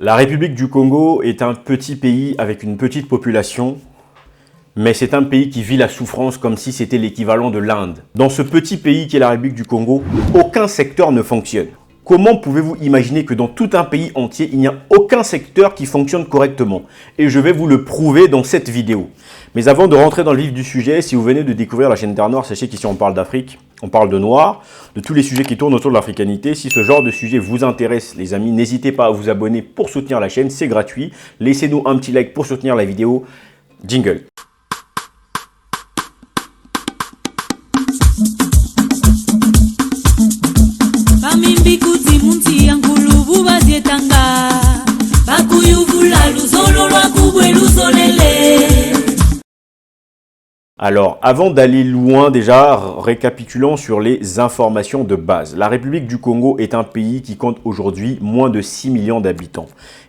La République du Congo est un petit pays avec une petite population, mais c'est un pays qui vit la souffrance comme si c'était l'équivalent de l'Inde. Dans ce petit pays qui est la République du Congo, aucun secteur ne fonctionne. Comment pouvez-vous imaginer que dans tout un pays entier, il n'y a aucun secteur qui fonctionne correctement? Et je vais vous le prouver dans cette vidéo. Mais avant de rentrer dans le vif du sujet, si vous venez de découvrir la chaîne Terre Noire, sachez qu'ici on parle d'Afrique, on parle de noir, de tous les sujets qui tournent autour de l'africanité. Si ce genre de sujet vous intéresse, les amis, n'hésitez pas à vous abonner pour soutenir la chaîne, c'est gratuit. Laissez-nous un petit like pour soutenir la vidéo. Jingle. Alors, avant d'aller loin, déjà, récapitulons sur les informations de base. La République du Congo est un pays qui compte aujourd'hui moins de 6 millions d'habitants.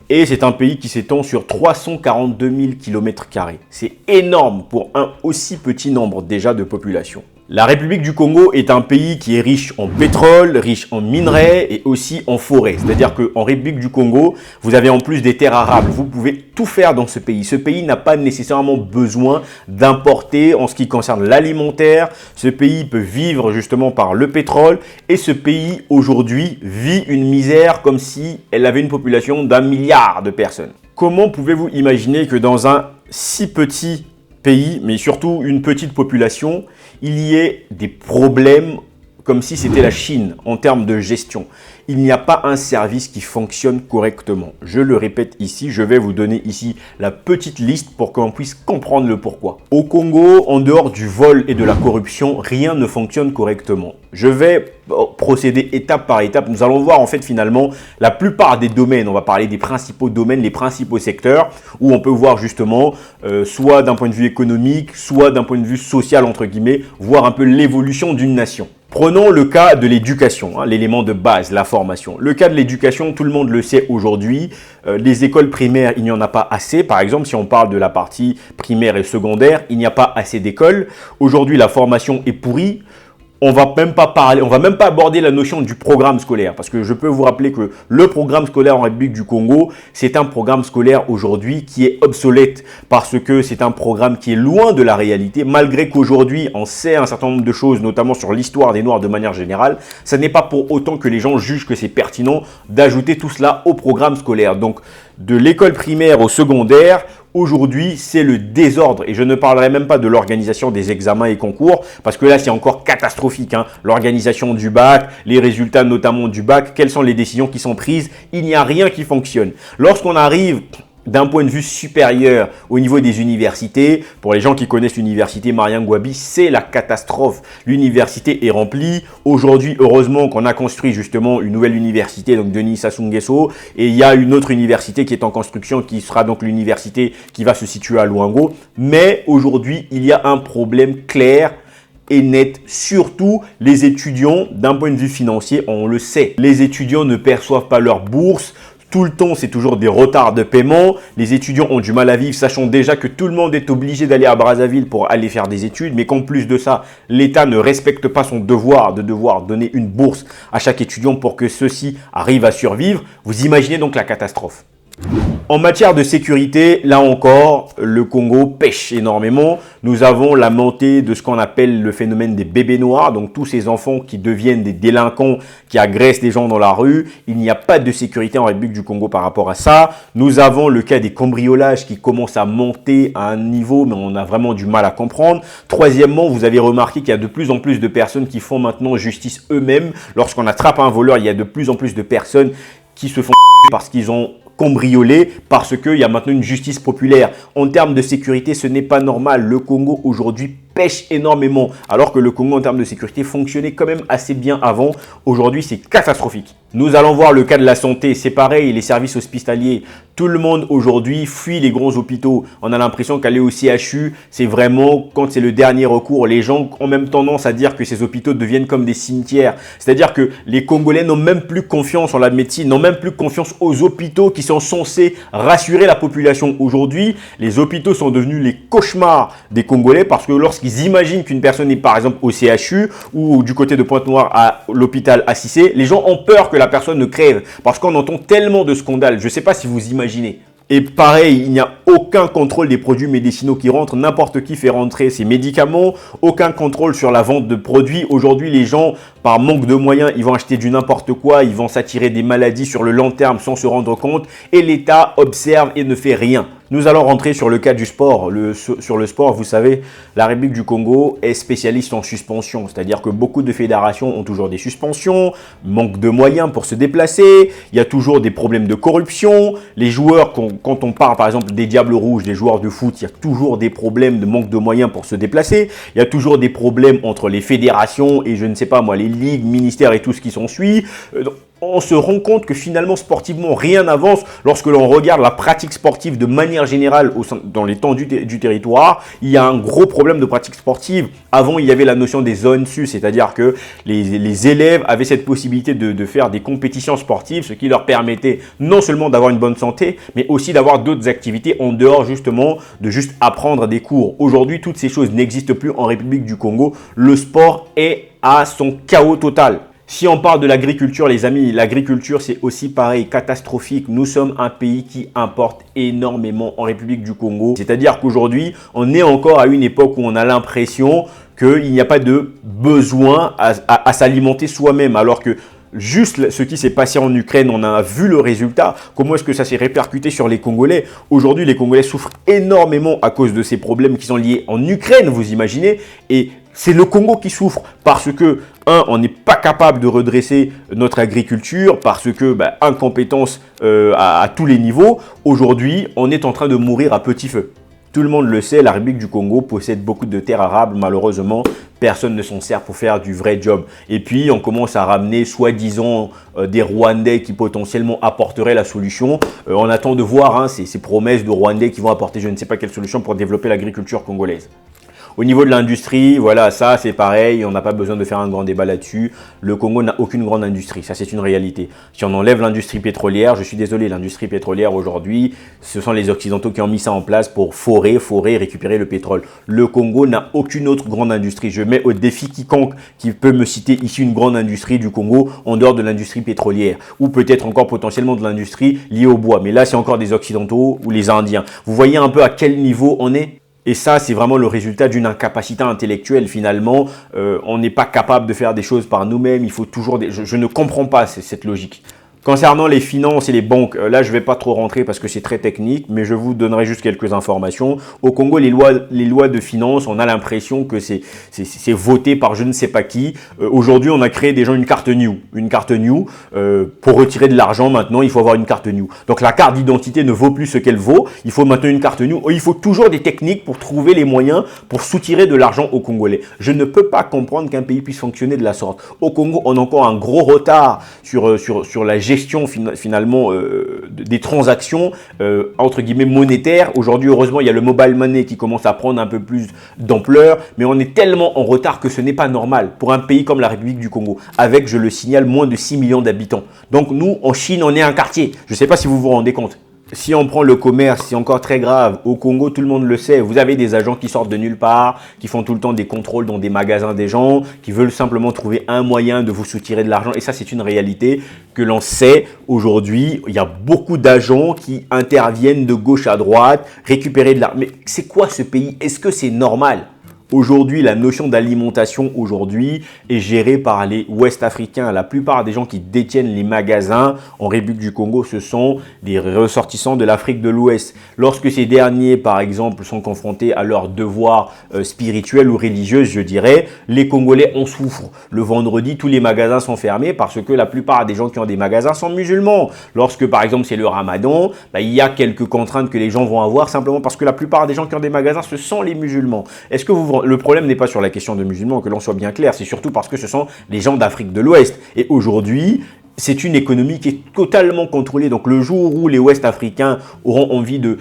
Et c'est un pays qui s'étend sur 342 000 km². C'est énorme pour un aussi petit nombre déjà de population. La République du Congo est un pays qui est riche en pétrole, riche en minerais et aussi en forêt. C'est-à-dire qu'en République du Congo, vous avez en plus des terres arables. Vous pouvez tout faire dans ce pays. Ce pays n'a pas nécessairement besoin d'importer en ce qui concerne l'alimentaire. Ce pays peut vivre justement par le pétrole. Et ce pays aujourd'hui vit une misère comme si elle avait une population d'1 milliard de personnes. Comment pouvez-vous imaginer que dans un si petit pays, mais surtout une petite population, il y ait des problèmes comme si c'était la Chine en termes de gestion? Il n'y a pas un service qui fonctionne correctement. Je le répète ici, je vais vous donner ici la petite liste pour qu'on puisse comprendre le pourquoi. Au Congo, en dehors du vol et de la corruption, rien ne fonctionne correctement. Je vais procéder étape par étape. Nous allons voir en fait finalement la plupart des domaines. On va parler des principaux domaines, les principaux secteurs où on peut voir justement soit d'un point de vue économique, soit d'un point de vue social entre guillemets, voir un peu l'évolution d'une nation. Prenons le cas de l'éducation, l'élément de base, la formation. Le cas de l'éducation, tout le monde le sait aujourd'hui. Les écoles primaires, il n'y en a pas assez. Par exemple, si on parle de la partie primaire et secondaire, il n'y a pas assez d'écoles. Aujourd'hui, la formation est pourrie. On va même pas aborder la notion du programme scolaire parce que je peux vous rappeler que le programme scolaire en République du Congo, c'est un programme scolaire aujourd'hui qui est obsolète parce que c'est un programme qui est loin de la réalité malgré qu'aujourd'hui on sait un certain nombre de choses, notamment sur l'histoire des Noirs de manière générale. Ça n'est pas pour autant que les gens jugent que c'est pertinent d'ajouter tout cela au programme scolaire. Donc de l'école primaire au secondaire, aujourd'hui, c'est le désordre et je ne parlerai même pas de l'organisation des examens et concours parce que là, c'est encore catastrophique. L'organisation du bac, les résultats notamment du bac, quelles sont les décisions qui sont prises? Il n'y a rien qui fonctionne. Lorsqu'on arrive d'un point de vue supérieur au niveau des universités, pour les gens qui connaissent l'université Marien Ngouabi, c'est la catastrophe. L'université est remplie. Aujourd'hui, heureusement qu'on a construit justement une nouvelle université, donc Denis Sassou Nguesso, et il y a une autre université qui est en construction, qui sera donc l'université qui va se situer à Luango. Mais aujourd'hui, il y a un problème clair et net, surtout les étudiants d'un point de vue financier, on le sait. Les étudiants ne perçoivent pas leur bourse. Tout le temps, c'est toujours des retards de paiement. Les étudiants ont du mal à vivre, sachant déjà que tout le monde est obligé d'aller à Brazzaville pour aller faire des études, mais qu'en plus de ça, l'État ne respecte pas son devoir de devoir donner une bourse à chaque étudiant pour que ceux-ci arrivent à survivre. Vous imaginez donc la catastrophe. En matière de sécurité, là encore, le Congo pêche énormément. Nous avons la montée de ce qu'on appelle le phénomène des bébés noirs, donc tous ces enfants qui deviennent des délinquants, qui agressent les gens dans la rue. Il n'y a pas de sécurité en République du Congo par rapport à ça. Nous avons le cas des cambriolages qui commencent à monter à un niveau, mais on a vraiment du mal à comprendre. Troisièmement, vous avez remarqué qu'il y a de plus en plus de personnes qui font maintenant justice eux-mêmes. Lorsqu'on attrape un voleur, il y a de plus en plus de personnes qui se font parce qu'ils ont cambriolé parce qu'il y a maintenant une justice populaire. En termes de sécurité, ce n'est pas normal. Le Congo aujourd'hui pêche énormément alors que le Congo en termes de sécurité fonctionnait quand même assez bien avant. Aujourd'hui, c'est catastrophique. Nous allons voir le cas de la santé. C'est pareil, les services hospitaliers. Tout le monde aujourd'hui fuit les grands hôpitaux. On a l'impression qu'aller au CHU, c'est vraiment quand c'est le dernier recours. Les gens ont même tendance à dire que ces hôpitaux deviennent comme des cimetières. C'est-à-dire que les Congolais n'ont même plus confiance en la médecine, n'ont même plus confiance aux hôpitaux qui sont censés rassurer la population. Aujourd'hui, les hôpitaux sont devenus les cauchemars des Congolais parce que lorsqu'ils lorsqu'ils imaginent qu'une personne est par exemple au CHU ou du côté de Pointe-Noire à l'hôpital Assissé, les gens ont peur que la personne ne crève parce qu'on entend tellement de scandales. Je ne sais pas si vous imaginez. Et pareil, il n'y a aucun contrôle des produits médicinaux qui rentrent. N'importe qui fait rentrer ses médicaments. Aucun contrôle sur la vente de produits. Aujourd'hui, les gens, par manque de moyens, ils vont acheter du n'importe quoi. Ils vont s'attirer des maladies sur le long terme sans se rendre compte. Et l'État observe et ne fait rien. Nous allons rentrer sur le cas du sport. Sur le sport, vous savez, la République du Congo est spécialiste en suspension. C'est-à-dire que beaucoup de fédérations ont toujours des suspensions, manque de moyens pour se déplacer. Il y a toujours des problèmes de corruption. Les joueurs, quand on parle par exemple des Diables Rouges, des joueurs de foot, il y a toujours des problèmes de manque de moyens pour se déplacer. Il y a toujours des problèmes entre les fédérations et je ne sais pas moi, les ligues, ministères et tout ce qui s'ensuit. On se rend compte que finalement, sportivement, rien n'avance lorsque l'on regarde la pratique sportive de manière générale dans l'étendue du territoire. Il y a un gros problème de pratique sportive. Avant, il y avait la notion des ONSU, c'est-à-dire que les élèves avaient cette possibilité de faire des compétitions sportives, ce qui leur permettait non seulement d'avoir une bonne santé, mais aussi d'avoir d'autres activités en dehors justement de juste apprendre des cours. Aujourd'hui, toutes ces choses n'existent plus en République du Congo. Le sport est à son chaos total. Si on parle de l'agriculture, les amis, l'agriculture, c'est aussi pareil, catastrophique. Nous sommes un pays qui importe énormément en République du Congo. C'est-à-dire qu'aujourd'hui, on est encore à une époque où on a l'impression qu'il n'y a pas de besoin à s'alimenter soi-même. Alors que juste ce qui s'est passé en Ukraine, on a vu le résultat. Comment est-ce que ça s'est répercuté sur les Congolais? Aujourd'hui, les Congolais souffrent énormément à cause de ces problèmes qui sont liés en Ukraine, vous imaginez. Et c'est le Congo qui souffre parce que, on n'est pas capable de redresser notre agriculture parce que, incompétence à tous les niveaux. Aujourd'hui, on est en train de mourir à petit feu. Tout le monde le sait, la République du Congo possède beaucoup de terres arables. Malheureusement, personne ne s'en sert pour faire du vrai job. Et puis, on commence à ramener soi-disant des Rwandais qui potentiellement apporteraient la solution. On attend de voir ces promesses de Rwandais qui vont apporter je ne sais pas quelle solution pour développer l'agriculture congolaise. Au niveau de l'industrie, voilà, ça c'est pareil, on n'a pas besoin de faire un grand débat là-dessus. Le Congo n'a aucune grande industrie, ça c'est une réalité. Si on enlève l'industrie pétrolière, je suis désolé, l'industrie pétrolière aujourd'hui, ce sont les Occidentaux qui ont mis ça en place pour forer, récupérer le pétrole. Le Congo n'a aucune autre grande industrie. Je mets au défi quiconque qui peut me citer ici une grande industrie du Congo en dehors de l'industrie pétrolière ou peut-être encore potentiellement de l'industrie liée au bois. Mais là, c'est encore des Occidentaux ou les Indiens. Vous voyez un peu à quel niveau on est ? Et ça, c'est vraiment le résultat d'une incapacité intellectuelle finalement. On n'est pas capable de faire des choses par nous-mêmes. Il faut toujours je ne comprends pas cette logique. Concernant les finances et les banques, là je ne vais pas trop rentrer parce que c'est très technique, mais je vous donnerai juste quelques informations. Au Congo, les lois de finances, on a l'impression que c'est voté par je ne sais pas qui. Aujourd'hui, on a créé déjà une carte New. Une carte New, pour retirer de l'argent maintenant, il faut avoir une carte New. Donc la carte d'identité ne vaut plus ce qu'elle vaut. Il faut maintenant une carte New. Il faut toujours des techniques pour trouver les moyens pour soutirer de l'argent aux Congolais. Je ne peux pas comprendre qu'un pays puisse fonctionner de la sorte. Au Congo, on a encore un gros retard sur la gestion finalement des transactions entre guillemets monétaires. Aujourd'hui, heureusement, il y a le mobile money qui commence à prendre un peu plus d'ampleur, mais on est tellement en retard que ce n'est pas normal pour un pays comme la République du Congo, avec, je le signale, moins de 6 millions d'habitants. Donc nous, en Chine, on est un quartier. Je ne sais pas si vous vous rendez compte. Si on prend le commerce, c'est encore très grave. Au Congo, tout le monde le sait. Vous avez des agents qui sortent de nulle part, qui font tout le temps des contrôles dans des magasins des gens, qui veulent simplement trouver un moyen de vous soutirer de l'argent. Et ça, c'est une réalité que l'on sait aujourd'hui. Il y a beaucoup d'agents qui interviennent de gauche à droite, récupérer de l'argent. Mais c'est quoi ce pays? Est-ce que c'est normal? Aujourd'hui, la notion d'alimentation aujourd'hui est gérée par les Ouest-Africains. La plupart des gens qui détiennent les magasins en République du Congo, ce sont des ressortissants de l'Afrique de l'Ouest. Lorsque ces derniers, par exemple, sont confrontés à leurs devoirs spirituels ou religieux, je dirais, les Congolais en souffrent. Le vendredi, tous les magasins sont fermés parce que la plupart des gens qui ont des magasins sont musulmans. Lorsque, par exemple, c'est le Ramadan, il y a quelques contraintes que les gens vont avoir simplement parce que la plupart des gens qui ont des magasins, ce sont les musulmans. Est-ce que le problème n'est pas sur la question de musulmans, que l'on soit bien clair, c'est surtout parce que ce sont les gens d'Afrique de l'Ouest. Et aujourd'hui, c'est une économie qui est totalement contrôlée. Donc, le jour où les Ouest-Africains auront envie de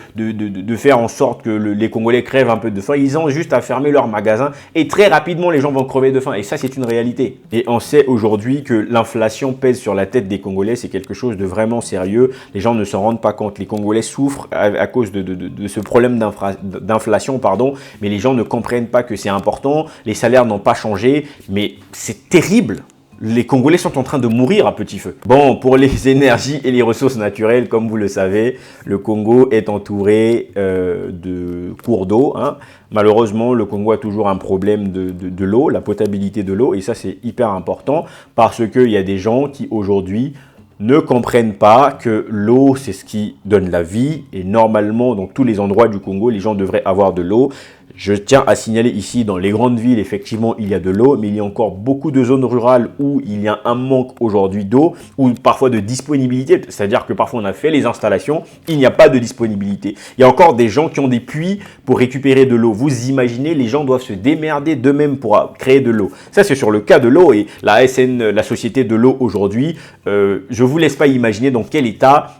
faire en sorte que les Congolais crèvent un peu de faim, ils ont juste à fermer leurs magasins et très rapidement, les gens vont crever de faim. Et ça, c'est une réalité. Et on sait aujourd'hui que l'inflation pèse sur la tête des Congolais. C'est quelque chose de vraiment sérieux. Les gens ne s'en rendent pas compte. Les Congolais souffrent à cause de ce problème d'inflation, pardon. Mais les gens ne comprennent pas que c'est important. Les salaires n'ont pas changé. Mais c'est terrible. Les Congolais sont en train de mourir à petit feu. Bon, pour les énergies et les ressources naturelles, comme vous le savez, le Congo est entouré de cours d'eau. Hein. Malheureusement, le Congo a toujours un problème de l'eau, la potabilité de l'eau. Et ça, c'est hyper important parce qu'il y a des gens qui, aujourd'hui, ne comprennent pas que l'eau, c'est ce qui donne la vie. Et normalement, dans tous les endroits du Congo, les gens devraient avoir de l'eau. Je tiens à signaler ici, dans les grandes villes, effectivement, il y a de l'eau, mais il y a encore beaucoup de zones rurales où il y a un manque aujourd'hui d'eau, ou parfois de disponibilité, c'est-à-dire que parfois on a fait les installations, il n'y a pas de disponibilité. Il y a encore des gens qui ont des puits pour récupérer de l'eau. Vous imaginez, les gens doivent se démerder d'eux-mêmes pour créer de l'eau. Ça, c'est sur le cas de l'eau, et la SN, la Société de l'eau aujourd'hui, je ne vous laisse pas imaginer dans quel état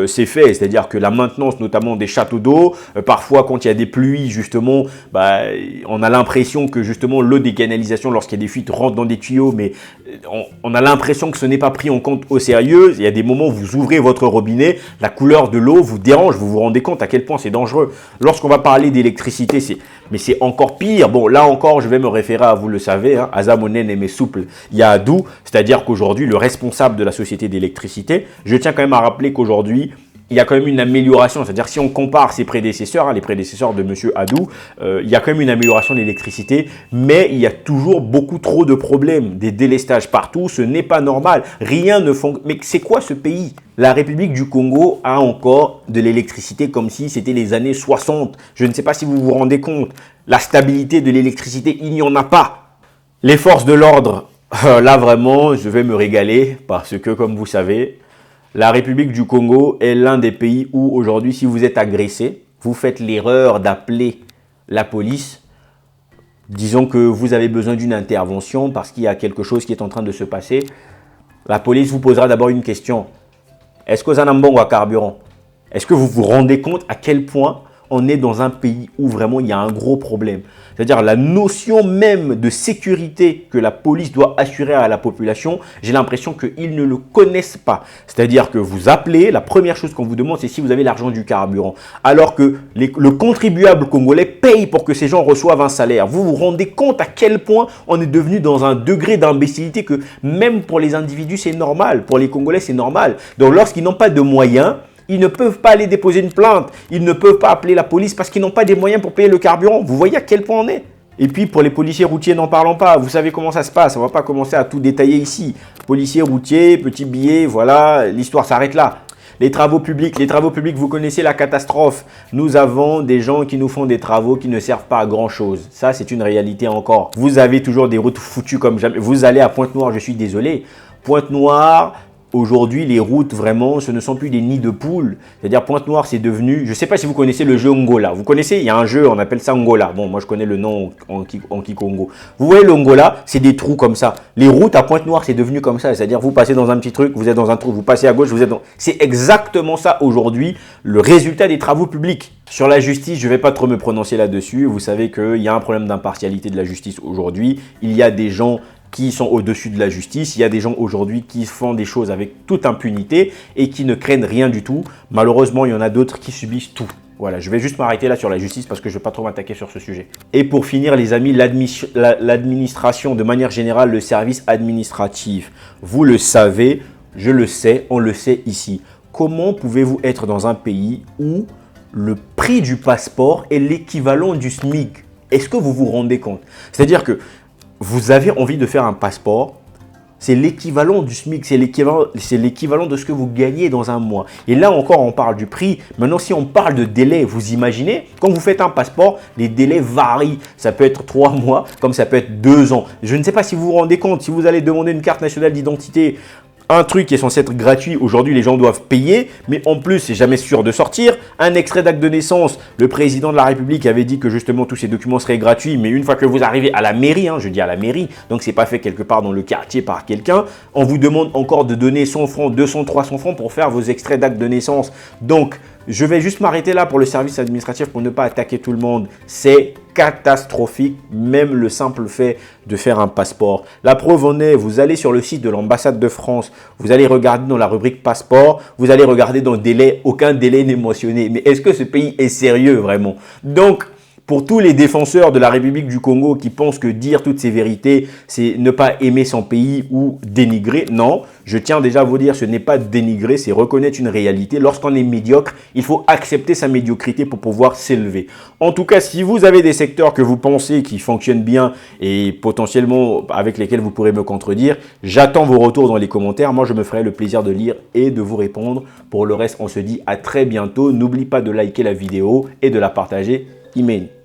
c'est fait, c'est-à-dire que la maintenance notamment des châteaux d'eau, parfois quand il y a des pluies justement, on a l'impression que justement l'eau des canalisations lorsqu'il y a des fuites rentre dans des tuyaux, mais on a l'impression que ce n'est pas pris en compte au sérieux. Il y a des moments où vous ouvrez votre robinet, la couleur de l'eau vous dérange, vous vous rendez compte à quel point c'est dangereux. Lorsqu'on va parler d'électricité, c'est encore pire. Bon, là encore, je vais me référer à, vous le savez, hein, Azamonen et mes souples, il y a Adou, c'est-à-dire qu'aujourd'hui, le responsable de la société d'électricité, je tiens quand même à rappeler qu'aujourd'hui, il y a quand même une amélioration, c'est-à-dire si on compare ses prédécesseurs, hein, les prédécesseurs de M. Adou, il y a quand même une amélioration de l'électricité, mais il y a toujours beaucoup trop de problèmes, des délestages partout, ce n'est pas normal, rien ne fonctionne. Mais c'est quoi ce pays? La République du Congo a encore de l'électricité comme si c'était les années 60. Je ne sais pas si vous vous rendez compte, la stabilité de l'électricité, il n'y en a pas. Les forces de l'ordre, là vraiment, je vais me régaler parce que comme vous savez, la République du Congo est l'un des pays où aujourd'hui, si vous êtes agressé, vous faites l'erreur d'appeler la police. Disons que vous avez besoin d'une intervention parce qu'il y a quelque chose qui est en train de se passer. La police vous posera d'abord une question. Est-ce que vous avez un bon carburant? Est-ce que vous vous rendez compte à quel point on est dans un pays où vraiment il y a un gros problème? C'est-à-dire la notion même de sécurité que la police doit assurer à la population, j'ai l'impression qu'ils ne le connaissent pas. C'est-à-dire que vous appelez, la première chose qu'on vous demande, c'est si vous avez l'argent du carburant. Alors que le contribuable congolais paye pour que ces gens reçoivent un salaire. Vous vous rendez compte à quel point on est devenu dans un degré d'imbécilité que même pour les individus, c'est normal. Pour les Congolais, c'est normal. Donc lorsqu'ils n'ont pas de moyens, ils ne peuvent pas aller déposer une plainte. Ils ne peuvent pas appeler la police parce qu'ils n'ont pas des moyens pour payer le carburant. Vous voyez à quel point on est. Et puis pour les policiers routiers, n'en parlons pas. Vous savez comment ça se passe. On ne va pas commencer à tout détailler ici. Policiers routiers, petits billets, voilà, l'histoire s'arrête là. Les travaux publics, vous connaissez la catastrophe. Nous avons des gens qui nous font des travaux qui ne servent pas à grand chose. Ça, c'est une réalité encore. Vous avez toujours des routes foutues comme jamais. Vous allez à Pointe-Noire, je suis désolé. Pointe-Noire, aujourd'hui, les routes, vraiment, ce ne sont plus des nids de poules. C'est-à-dire, Pointe-Noire, c'est devenu... Je ne sais pas si vous connaissez le jeu Angola. Vous connaissez? Il y a un jeu, on appelle ça Angola. Bon, moi, je connais le nom en Kikongo. Vous voyez le Angola, c'est des trous comme ça. Les routes à Pointe-Noire, c'est devenu comme ça. C'est-à-dire, vous passez dans un petit truc, vous êtes dans un trou. Vous passez à gauche, vous êtes dans... C'est exactement ça, aujourd'hui, le résultat des travaux publics. Sur la justice, je ne vais pas trop me prononcer là-dessus. Vous savez qu'il y a un problème d'impartialité de la justice aujourd'hui. Il y a des gens qui sont au-dessus de la justice. Il y a des gens aujourd'hui qui font des choses avec toute impunité et qui ne craignent rien du tout. Malheureusement, il y en a d'autres qui subissent tout. Voilà, je vais juste m'arrêter là sur la justice parce que je ne vais pas trop m'attaquer sur ce sujet. Et pour finir, les amis, l'administration, de manière générale, le service administratif, vous le savez, je le sais, on le sait ici. Comment pouvez-vous être dans un pays où le prix du passeport est l'équivalent du SMIC? Est-ce que vous vous rendez compte? C'est-à-dire que vous avez envie de faire un passeport, c'est l'équivalent du SMIC, c'est l'équivalent de ce que vous gagnez dans un mois. Et là encore, on parle du prix. Maintenant, si on parle de délai, vous imaginez, quand vous faites un passeport, les délais varient. Ça peut être 3 mois, comme ça peut être 2 ans. Je ne sais pas si vous vous rendez compte, si vous allez demander une carte nationale d'identité un truc qui est censé être gratuit, aujourd'hui les gens doivent payer, mais en plus c'est jamais sûr de sortir. Un extrait d'acte de naissance, le président de la République avait dit que justement tous ces documents seraient gratuits, mais une fois que vous arrivez à la mairie, je dis à la mairie, donc c'est pas fait quelque part dans le quartier par quelqu'un, on vous demande encore de donner 100 francs, 200, 300 francs pour faire vos extraits d'acte de naissance. Donc je vais juste m'arrêter là pour le service administratif pour ne pas attaquer tout le monde. C'est catastrophique, même le simple fait de faire un passeport. La preuve en est, vous allez sur le site de l'ambassade de France, vous allez regarder dans la rubrique passeport, vous allez regarder dans délai, aucun délai n'est mentionné. Mais est-ce que ce pays est sérieux vraiment? Donc, pour tous les défenseurs de la République du Congo qui pensent que dire toutes ces vérités, c'est ne pas aimer son pays ou dénigrer, non, je tiens déjà à vous dire, ce n'est pas dénigrer, c'est reconnaître une réalité. Lorsqu'on est médiocre, il faut accepter sa médiocrité pour pouvoir s'élever. En tout cas, si vous avez des secteurs que vous pensez qui fonctionnent bien et potentiellement avec lesquels vous pourrez me contredire, j'attends vos retours dans les commentaires. Moi, je me ferai le plaisir de lire et de vous répondre. Pour le reste, on se dit à très bientôt. N'oublie pas de liker la vidéo et de la partager. Amen.